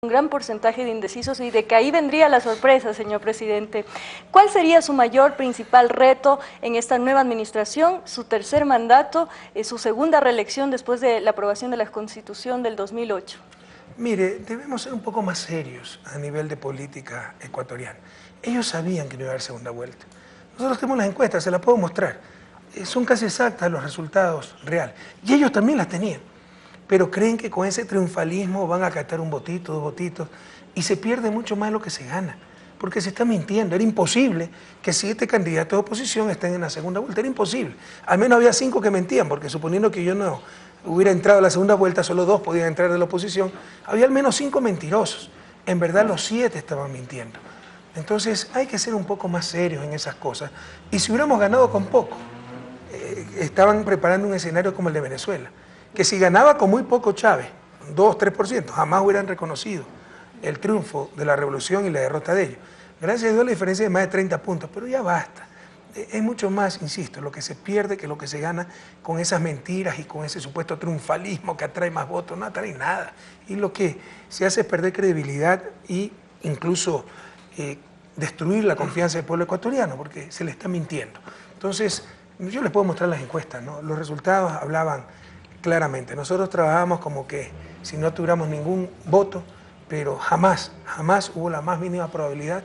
un gran porcentaje de indecisos y de que ahí vendría la sorpresa, señor presidente. ¿Cuál sería su mayor principal reto en esta nueva administración, su tercer mandato, su segunda reelección después de la aprobación de la Constitución del 2008? Mire, debemos ser un poco más serios a nivel de política ecuatoriana. Ellos sabían que no iba a haber segunda vuelta. Nosotros tenemos las encuestas, se las puedo mostrar. Son casi exactas los resultados reales. Y ellos también las tenían. Pero creen que con ese triunfalismo van a acatar un votito, dos votitos, y se pierde mucho más lo que se gana, porque se está mintiendo. Era imposible que 7 candidatos de oposición estén en la segunda vuelta, era imposible. Al menos había 5 que mentían, porque suponiendo que yo no hubiera entrado a la segunda vuelta, solo 2 podían entrar de la oposición, había al menos 5 mentirosos. En verdad los 7 estaban mintiendo. Entonces hay que ser un poco más serios en esas cosas, y si hubiéramos ganado con poco, estaban preparando un escenario como el de Venezuela, que si ganaba con muy poco Chávez, 2, 3%, jamás hubieran reconocido el triunfo de la revolución y la derrota de ellos. Gracias a Dios la diferencia es de más de 30 puntos, pero ya basta. Es mucho más, insisto, lo que se pierde que lo que se gana con esas mentiras y con ese supuesto triunfalismo que atrae más votos, no atrae nada. Y lo que se hace es perder credibilidad e incluso destruir la confianza del pueblo ecuatoriano, porque se le está mintiendo. Entonces, yo les puedo mostrar las encuestas, ¿no? Los resultados hablaban claramente. Nosotros trabajamos como que si no tuviéramos ningún voto, pero jamás hubo la más mínima probabilidad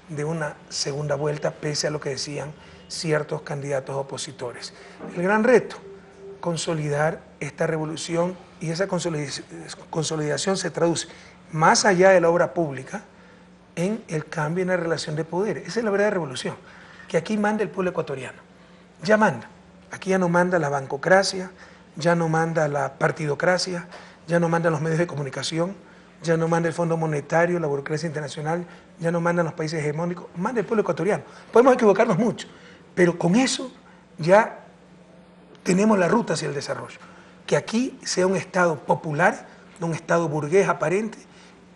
de una segunda vuelta, pese a lo que decían ciertos candidatos opositores. El gran reto, consolidar esta revolución, y esa consolidación se traduce más allá de la obra pública en el cambio en la relación de poder. Esa es la verdadera revolución, que aquí manda el pueblo ecuatoriano. Ya manda. Aquí ya no manda la bancocracia, ya no manda la partidocracia, ya no mandan los medios de comunicación, ya no manda el Fondo Monetario, la burocracia internacional, ya no mandan los países hegemónicos, manda el pueblo ecuatoriano. Podemos equivocarnos mucho, pero con eso ya tenemos la ruta hacia el desarrollo. Que aquí sea un Estado popular, no un Estado burgués aparente,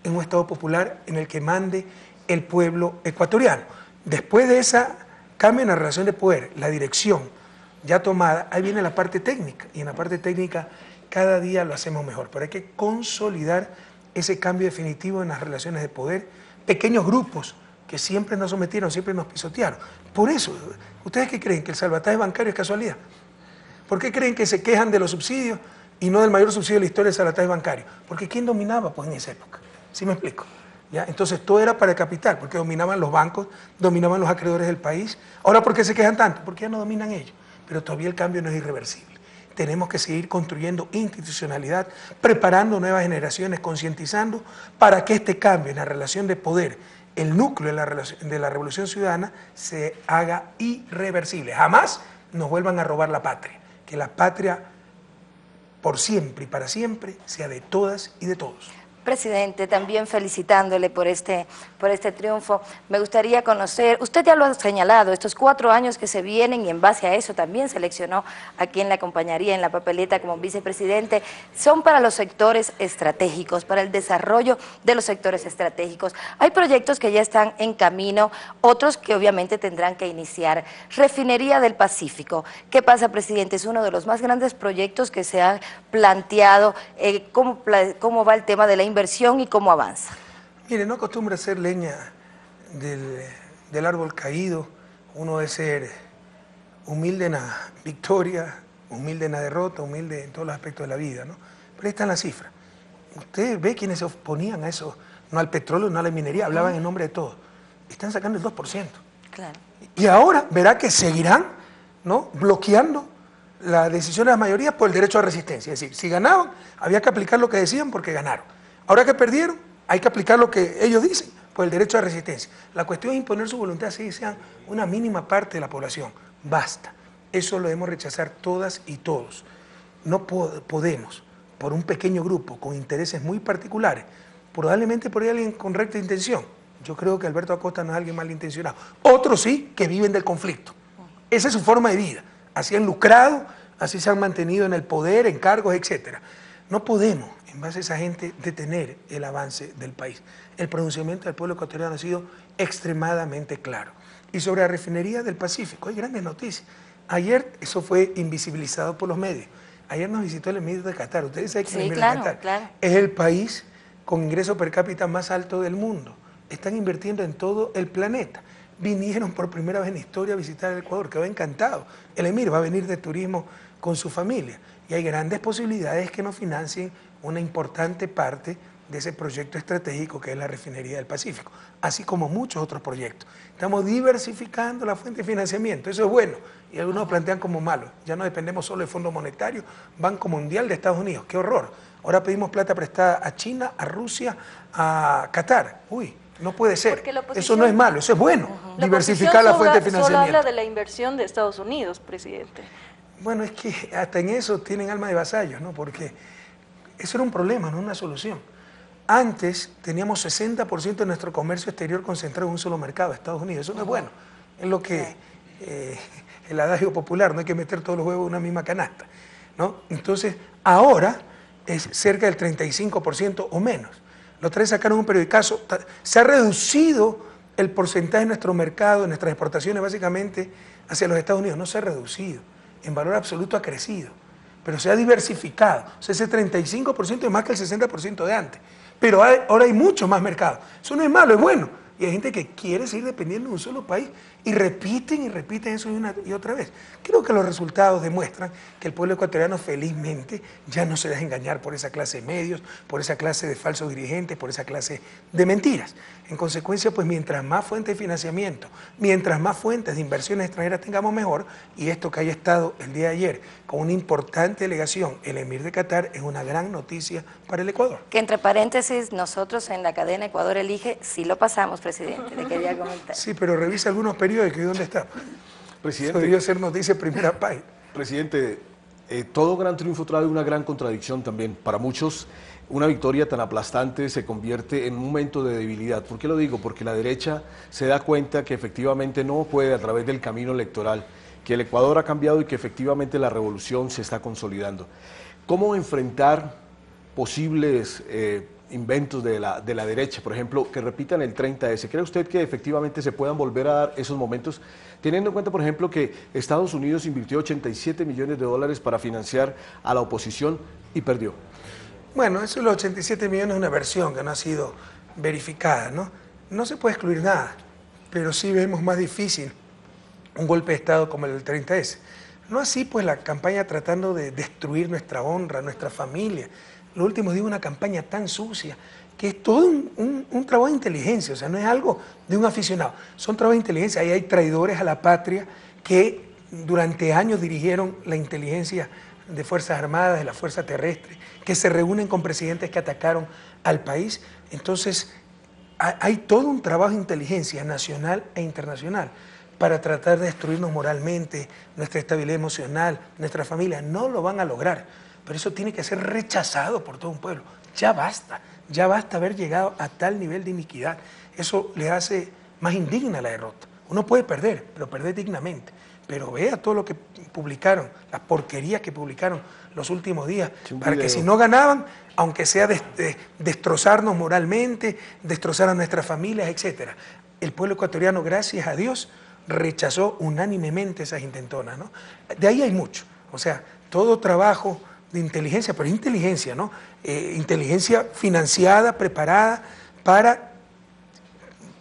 en un Estado popular en el que mande el pueblo ecuatoriano. Después de ese cambio en la relación de poder, la dirección ya tomada, ahí viene la parte técnica, y en la parte técnica cada día lo hacemos mejor, pero hay que consolidar ese cambio definitivo en las relaciones de poder, pequeños grupos que siempre nos sometieron, siempre nos pisotearon. Por eso, ¿ustedes qué creen? ¿Que el salvataje bancario es casualidad? ¿Por qué creen que se quejan de los subsidios y no del mayor subsidio de la historia del salvataje bancario? Porque ¿quién dominaba pues en esa época? ¿Sí me explico? ¿Ya? Entonces todo era para el capital, porque dominaban los bancos, dominaban los acreedores del país. Ahora, ¿por qué se quejan tanto? Porque ya no dominan ellos. Pero todavía el cambio no es irreversible. Tenemos que seguir construyendo institucionalidad, preparando nuevas generaciones, concientizando para que este cambio en la relación de poder, el núcleo de la revolución ciudadana, se haga irreversible. Jamás nos vuelvan a robar la patria. Que la patria, por siempre y para siempre, sea de todas y de todos. Presidente, también felicitándole por este triunfo, me gustaría conocer, usted ya lo ha señalado, estos 4 años que se vienen y en base a eso también seleccionó a quien le acompañaría en la papeleta como vicepresidente, son para los sectores estratégicos, para el desarrollo de los sectores estratégicos. Hay proyectos que ya están en camino, otros que obviamente tendrán que iniciar. Refinería del Pacífico, ¿qué pasa, presidente? Es uno de los más grandes proyectos que se han planteado, ¿cómo va el tema de la inversión y cómo avanza? Mire, no acostumbra hacer leña del árbol caído. Uno debe ser humilde en la victoria, humilde en la derrota, humilde en todos los aspectos de la vida, ¿no? Pero ahí están las cifras. Usted ve quienes se oponían a eso, no al petróleo, no a la minería, hablaban en nombre de todos. Están sacando el 2%. Claro. Y ahora verá que seguirán, ¿no?, bloqueando la decisión de la mayoría por el derecho a resistencia. Es decir, si ganaban, había que aplicar lo que decían porque ganaron. Ahora que perdieron, hay que aplicar lo que ellos dicen por el derecho a resistencia. La cuestión es imponer su voluntad, así sean una mínima parte de la población. Basta. Eso lo debemos rechazar todas y todos. No podemos, por un pequeño grupo con intereses muy particulares, probablemente por ahí alguien con recta intención. Yo creo que Alberto Acosta no es alguien malintencionado. Otros sí, que viven del conflicto. Esa es su forma de vida. Así han lucrado, así se han mantenido en el poder, en cargos, etc. No podemos, en base a esa gente, detener el avance del país. El pronunciamiento del pueblo ecuatoriano ha sido extremadamente claro. Y sobre la refinería del Pacífico, hay grandes noticias. Ayer eso fue invisibilizado por los medios. Ayer nos visitó el emir de Qatar. Ustedes saben que el emir de Qatar es el país con ingreso per cápita más alto del mundo. Están invirtiendo en todo el planeta. Vinieron por primera vez en historia a visitar el Ecuador, quedó encantado. El emir va a venir de turismo con su familia y hay grandes posibilidades que nos financien una importante parte de ese proyecto estratégico que es la refinería del Pacífico, así como muchos otros proyectos. Estamos diversificando la fuente de financiamiento, eso es bueno, y algunos lo plantean como malo. Ya no dependemos solo del Fondo Monetario, Banco Mundial de Estados Unidos, qué horror. Ahora pedimos plata prestada a China, a Rusia, a Qatar. Uy, no puede ser. Eso no es malo, eso es bueno, diversificar la fuente de financiamiento. Solo habla de la inversión de Estados Unidos, presidente. Bueno, es que hasta en eso tienen alma de vasallos, ¿no? Porque eso era un problema, no una solución. Antes teníamos 60% de nuestro comercio exterior concentrado en un solo mercado, Estados Unidos. Eso no es bueno. Es lo que el adagio popular, no hay que meter todos los huevos en una misma canasta, ¿no? Entonces, ahora es cerca del 35% o menos. Los tres sacaron un periodicazo. Se ha reducido el porcentaje de nuestro mercado, de nuestras exportaciones básicamente hacia los Estados Unidos. No se ha reducido. En valor absoluto ha crecido. Pero se ha diversificado. O sea, ese 35% es más que el 60% de antes. Pero ahora hay mucho más mercado. Eso no es malo, es bueno. Y hay gente que quiere seguir dependiendo de un solo país y repiten eso una y otra vez. Creo que los resultados demuestran que el pueblo ecuatoriano felizmente ya no se deja engañar por esa clase de medios, por esa clase de falsos dirigentes, por esa clase de mentiras. En consecuencia, pues mientras más fuentes de financiamiento, mientras más fuentes de inversiones extranjeras tengamos mejor, y esto que haya estado el día de ayer con una importante delegación, el emir de Qatar, es una gran noticia para el Ecuador. Que entre paréntesis, nosotros en la cadena Ecuador Elige sí lo pasamos, presidente, le quería comentar. Sí, pero revisa algunos periódicos y ¿dónde está? Presidente, eso debió ser noticia primera página. Presidente, todo gran triunfo trae una gran contradicción también. Para muchos, una victoria tan aplastante se convierte en un momento de debilidad. ¿Por qué lo digo? Porque la derecha se da cuenta que efectivamente no puede a través del camino electoral, que el Ecuador ha cambiado y que efectivamente la revolución se está consolidando. ¿Cómo enfrentar posibles inventos de la derecha, por ejemplo, que repitan el 30S? ¿Cree usted que efectivamente se puedan volver a dar esos momentos, teniendo en cuenta, por ejemplo, que Estados Unidos invirtió 87 millones de dólares para financiar a la oposición y perdió? Bueno, eso de los 87 millones es una versión que no ha sido verificada, ¿no? No se puede excluir nada, pero sí vemos más difícil un golpe de Estado como el del 30S. No así, pues, la campaña tratando de destruir nuestra honra, nuestra familia. Los últimos días una campaña tan sucia que es todo un trabajo de inteligencia, o sea, no es algo de un aficionado, son trabajos de inteligencia. Ahí hay traidores a la patria que durante años dirigieron la inteligencia de Fuerzas Armadas, de la Fuerza Terrestre, que se reúnen con presidentes que atacaron al país. Entonces, hay todo un trabajo de inteligencia nacional e internacional para tratar de destruirnos moralmente, nuestra estabilidad emocional, nuestra familia. No lo van a lograr, pero eso tiene que ser rechazado por todo un pueblo. Ya basta haber llegado a tal nivel de iniquidad. Eso le hace más indigna la derrota. Uno puede perder, pero perder dignamente. Pero vea todo lo que publicaron, las porquerías que publicaron los últimos días, para que si no ganaban, aunque sea destrozarnos moralmente, destrozar a nuestras familias, etc. El pueblo ecuatoriano, gracias a Dios, rechazó unánimemente esas intentonas, ¿no? De ahí hay mucho, o sea, todo trabajo de inteligencia, pero inteligencia, ¿no? Inteligencia financiada, preparada para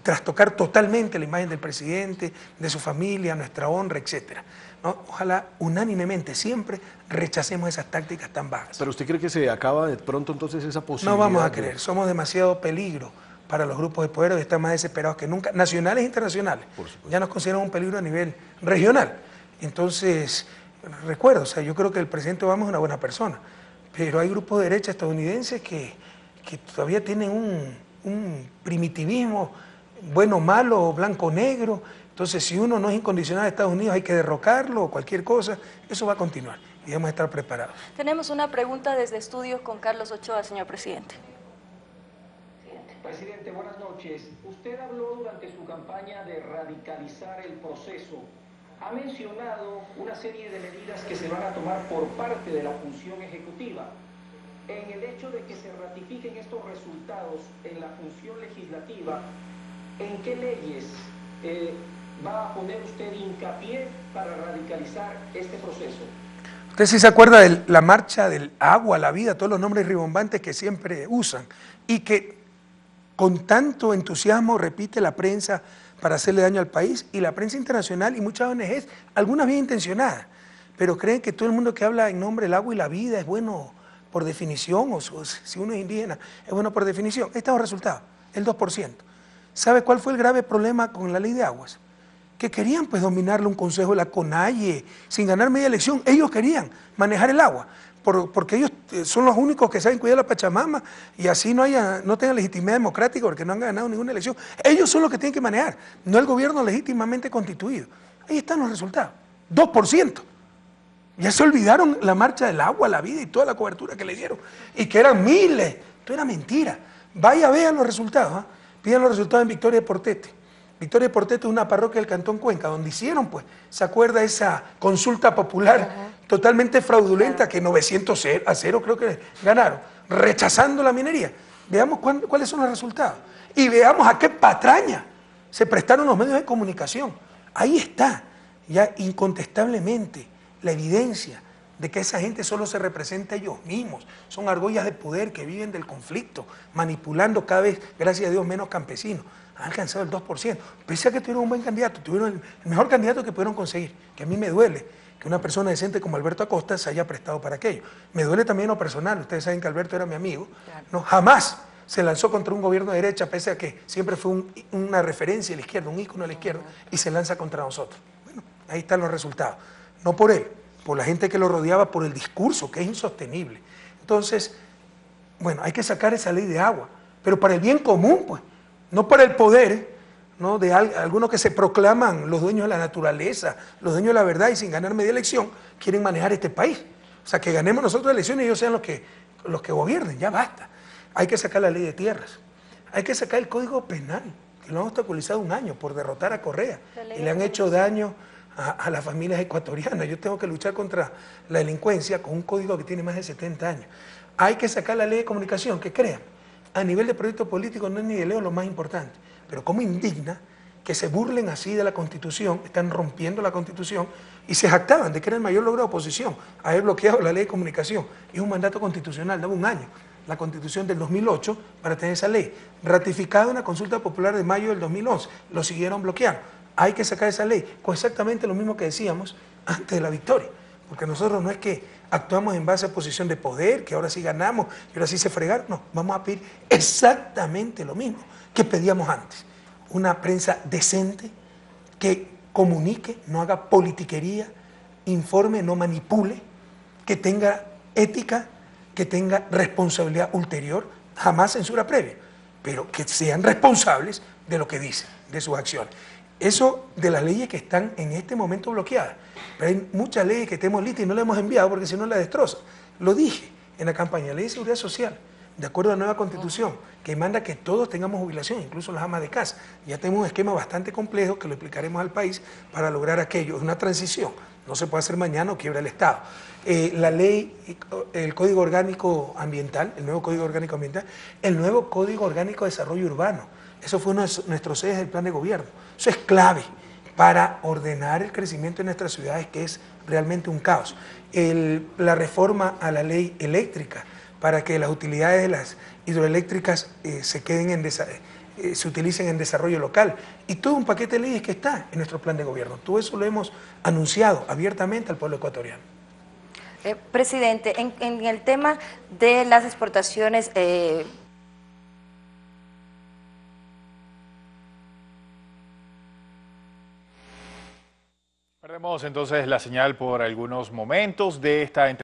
trastocar totalmente la imagen del presidente, de su familia, nuestra honra, etcétera, ¿no? Ojalá unánimemente siempre rechacemos esas tácticas tan bajas. ¿Pero usted cree que se acaba de pronto entonces esa posibilidad? No vamos a creer, somos demasiado peligro para los grupos de poder, y están más desesperados que nunca, nacionales e internacionales. Ya nos consideran un peligro a nivel regional. Entonces, recuerdo, o sea, yo creo que el presidente Obama es una buena persona, pero hay grupos de derecha estadounidenses que todavía tienen un primitivismo bueno, malo, blanco, negro. Entonces, si uno no es incondicional de Estados Unidos, hay que derrocarlo o cualquier cosa. Eso va a continuar y debemos estar preparados. Tenemos una pregunta desde estudios con Carlos Ochoa, señor presidente. Presidente, buenas noches. Usted habló durante su campaña de radicalizar el proceso. Ha mencionado una serie de medidas que se van a tomar por parte de la función ejecutiva. En el hecho de que se ratifiquen estos resultados en la función legislativa, ¿en qué leyes va a poner usted hincapié para radicalizar este proceso? Usted sí se acuerda de la marcha del agua, la vida, todos los nombres ribombantes que siempre usan y que con tanto entusiasmo repite la prensa para hacerle daño al país, y la prensa internacional y muchas ONGs, algunas bien intencionadas, pero creen que todo el mundo que habla en nombre del agua y la vida es bueno por definición, o si uno es indígena es bueno por definición. Ahí están los resultados, el 2%. ¿Sabe cuál fue el grave problema con la ley de aguas? Que querían pues dominarle un consejo de la CONAIE sin ganar media elección. Ellos querían manejar el agua, porque ellos son los únicos que saben cuidar la Pachamama y así no tengan legitimidad democrática porque no han ganado ninguna elección. Ellos son los que tienen que manejar, no el gobierno legítimamente constituido. Ahí están los resultados, 2%. Ya se olvidaron la marcha del agua, la vida y toda la cobertura que le dieron, y que eran miles. Esto era mentira. Vaya, vean los resultados, pidan los resultados en Victoria de Portete. Victoria de Portete es una parroquia del Cantón Cuenca, donde hicieron, pues, ¿se acuerda esa consulta popular totalmente fraudulenta que 900-0 creo que ganaron, rechazando la minería? Veamos cuáles son los resultados y veamos a qué patraña se prestaron los medios de comunicación. Ahí está, ya incontestablemente, la evidencia de que esa gente solo se representa a ellos mismos, son argollas de poder que viven del conflicto, manipulando cada vez, gracias a Dios, menos campesinos. Han alcanzado el 2%, pese a que tuvieron un buen candidato, tuvieron el mejor candidato que pudieron conseguir, que a mí me duele que una persona decente como Alberto Acosta se haya prestado para aquello. Me duele también lo personal, ustedes saben que Alberto era mi amigo, claro. No, jamás se lanzó contra un gobierno de derecha, pese a que siempre fue una referencia a la izquierda, un ícono a la izquierda, y se lanza contra nosotros. Bueno, ahí están los resultados, no por él, por la gente que lo rodeaba, por el discurso, que es insostenible. Entonces, bueno, hay que sacar esa ley de agua, pero para el bien común, pues, no para el poder, ¿no? De algunos que se proclaman los dueños de la naturaleza, los dueños de la verdad, y sin ganar media elección, quieren manejar este país. O sea, que ganemos nosotros elecciones y ellos sean los que gobiernen, ya basta. Hay que sacar la ley de tierras, hay que sacar el Código Penal, que lo han obstaculizado un año por derrotar a Correa, y le han hecho daño a las familias ecuatorianas. Yo tengo que luchar contra la delincuencia con un código que tiene más de 70 años. Hay que sacar la ley de comunicación, que crean, a nivel de proyecto político no es ni de leo lo más importante, pero como indigna que se burlen así de la Constitución, están rompiendo la Constitución y se jactaban de que era el mayor logro de oposición, haber bloqueado la ley de comunicación. Y es un mandato constitucional, daba un año, la Constitución del 2008 para tener esa ley, ratificada en una consulta popular de mayo del 2011, lo siguieron bloqueando. Hay que sacar esa ley, con exactamente lo mismo que decíamos antes de la victoria, porque nosotros no es que actuamos en base a posición de poder, que ahora sí ganamos y ahora sí se fregaron, no, vamos a pedir exactamente lo mismo que pedíamos antes, una prensa decente que comunique, no haga politiquería, informe, no manipule, que tenga ética, que tenga responsabilidad ulterior, jamás censura previa, pero que sean responsables de lo que dicen, de sus acciones. Eso de las leyes que están en este momento bloqueadas. Pero hay muchas leyes que tenemos listas y no las hemos enviado porque si no las destrozan. Lo dije en la campaña, ley de seguridad social, de acuerdo a la nueva constitución, que manda que todos tengamos jubilación, incluso las amas de casa. Ya tenemos un esquema bastante complejo que lo explicaremos al país para lograr aquello. Es una transición, no se puede hacer mañana o quiebra el Estado. La ley, el Código Orgánico Ambiental, el nuevo Código Orgánico Ambiental, el nuevo Código Orgánico de Desarrollo Urbano. Eso fue uno de nuestros ejes del plan de gobierno. Eso es clave para ordenar el crecimiento de nuestras ciudades, que es realmente un caos. La reforma a la ley eléctrica, para que las utilidades de las hidroeléctricas se utilicen en desarrollo local. Y todo un paquete de leyes que está en nuestro plan de gobierno. Todo eso lo hemos anunciado abiertamente al pueblo ecuatoriano. Presidente, en el tema de las exportaciones, perdemos entonces la señal por algunos momentos de esta entrevista.